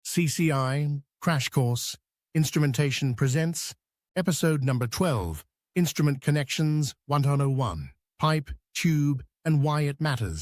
CCI Crash Course Instrumentation presents Episode number 12, Instrument Connections 101, Pipe, Tube, and Why It Matters,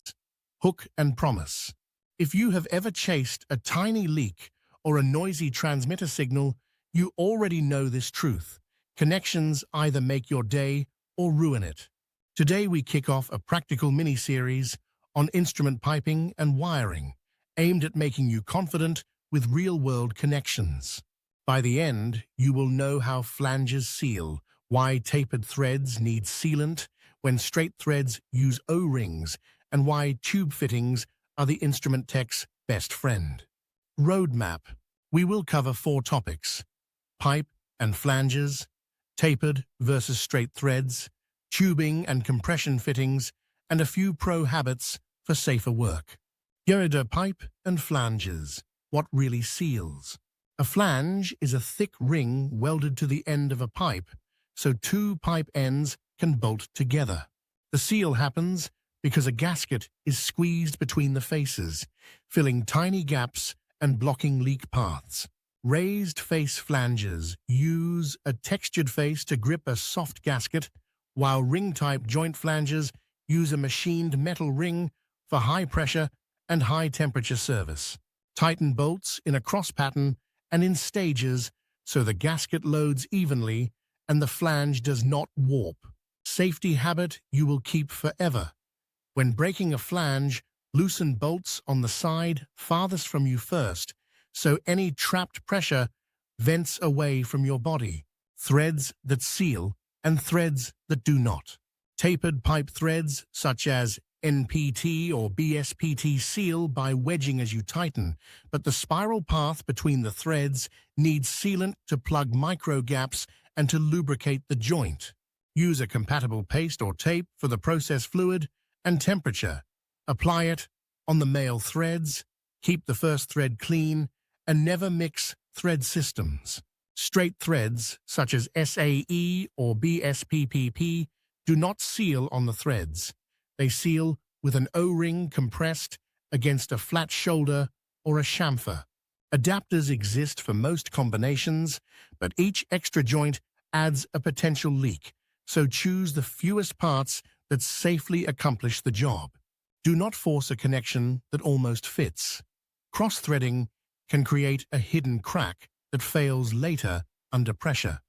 Hook and Promise. If you have ever chased a tiny leak or a noisy transmitter signal, you already know this truth. Connections either make your day or ruin it. Today we kick off a practical mini-series on instrument piping and wiring, aimed at making you confident with real-world connections. By the end, you will know how flanges seal, why tapered threads need sealant when straight threads use O-rings, and why tube fittings are the instrument tech's best friend. Roadmap. We will cover 4 topics: pipe and flanges, tapered versus straight threads, tubing and compression fittings, and a few pro habits for safer work. Pipe and flanges. What really seals? A flange is a thick ring welded to the end of a pipe, so 2 pipe ends can bolt together. The seal happens because a gasket is squeezed between the faces, filling tiny gaps and blocking leak paths. Raised face flanges use a textured face to grip a soft gasket, while ring-type joint flanges use a machined metal ring for high pressure and high temperature service. Tighten bolts in a cross pattern and in stages so the gasket loads evenly and the flange does not warp. Safety habit you will keep forever. When breaking a flange, loosen bolts on the side farthest from you first, so any trapped pressure vents away from your body. Threads that seal and threads that do not. Tapered pipe threads such as NPT or BSPT seal by wedging as you tighten, but the spiral path between the threads needs sealant to plug micro gaps and to lubricate the joint. Use a compatible paste or tape for the process fluid and temperature. Apply it on the male threads, keep the first thread clean, and never mix thread systems. Straight threads, such as SAE or BSPPP, do not seal on the threads. They seal with an O-ring compressed against a flat shoulder or a chamfer. Adapters exist for most combinations, but each extra joint adds a potential leak, so choose the fewest parts that safely accomplish the job. Do not force a connection that almost fits. Cross-threading can create a hidden crack that fails later under pressure.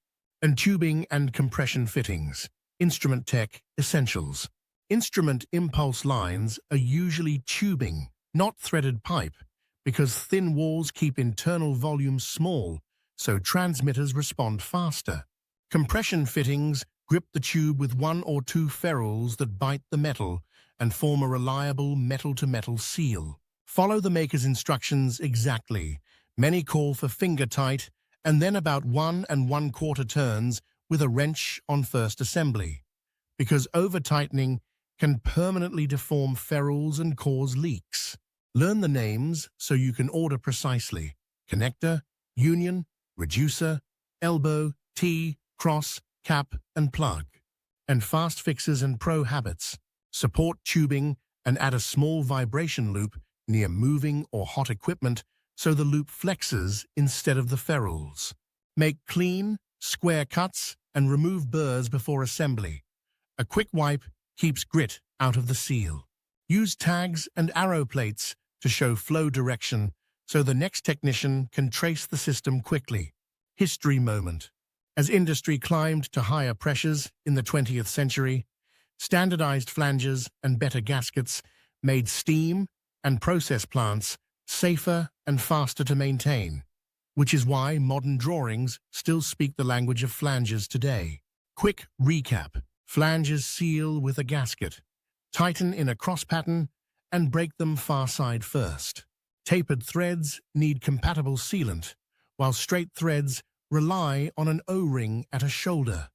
And tubing and compression fittings. Instrument tech essentials. Instrument impulse lines are usually tubing, not threaded pipe, because thin walls keep internal volumes small, so transmitters respond faster. Compression fittings grip the tube with 1 or 2 ferrules that bite the metal and form a reliable metal-to-metal seal. Follow the maker's instructions exactly. Many call for finger tight and then about 1 1/4 turns with a wrench on first assembly, because over-tightening can permanently deform ferrules and cause leaks. Learn the names so you can order precisely: connector, union, reducer, elbow, T, cross, cap, and plug. And fast fixes and pro habits. Support tubing and add a small vibration loop near moving or hot equipment so the loop flexes instead of the ferrules. Make clean, square cuts and remove burrs before assembly. A quick wipe keeps grit out of the seal. Use tags and arrow plates to show flow direction so the next technician can trace the system quickly. History moment. As industry climbed to higher pressures in the 20th century, standardized flanges and better gaskets made steam and process plants safer and faster to maintain, which is why modern drawings still speak the language of flanges today. Quick recap. Flanges seal with a gasket. Tighten in a cross pattern and break them far side first. Tapered threads need compatible sealant, while straight threads rely on an O-ring at a shoulder.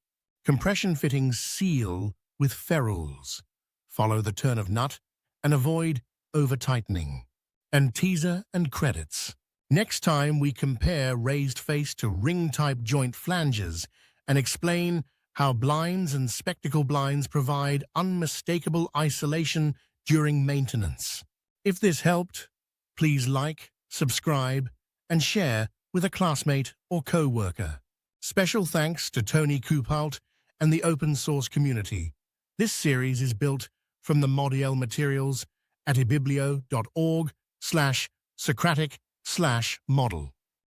Compression fittings seal with ferrules. Follow the turn of nut and avoid over-tightening. And teaser and credits. Next time we compare raised face to ring-type joint flanges and explain how blinds and spectacle blinds provide unmistakable isolation during maintenance. If this helped, please like, subscribe, and share with a classmate or co-worker. Special thanks to Tony Kuphaldt and the open source community. This series is built from the Modiel materials at ibiblio.org/Socratic/model.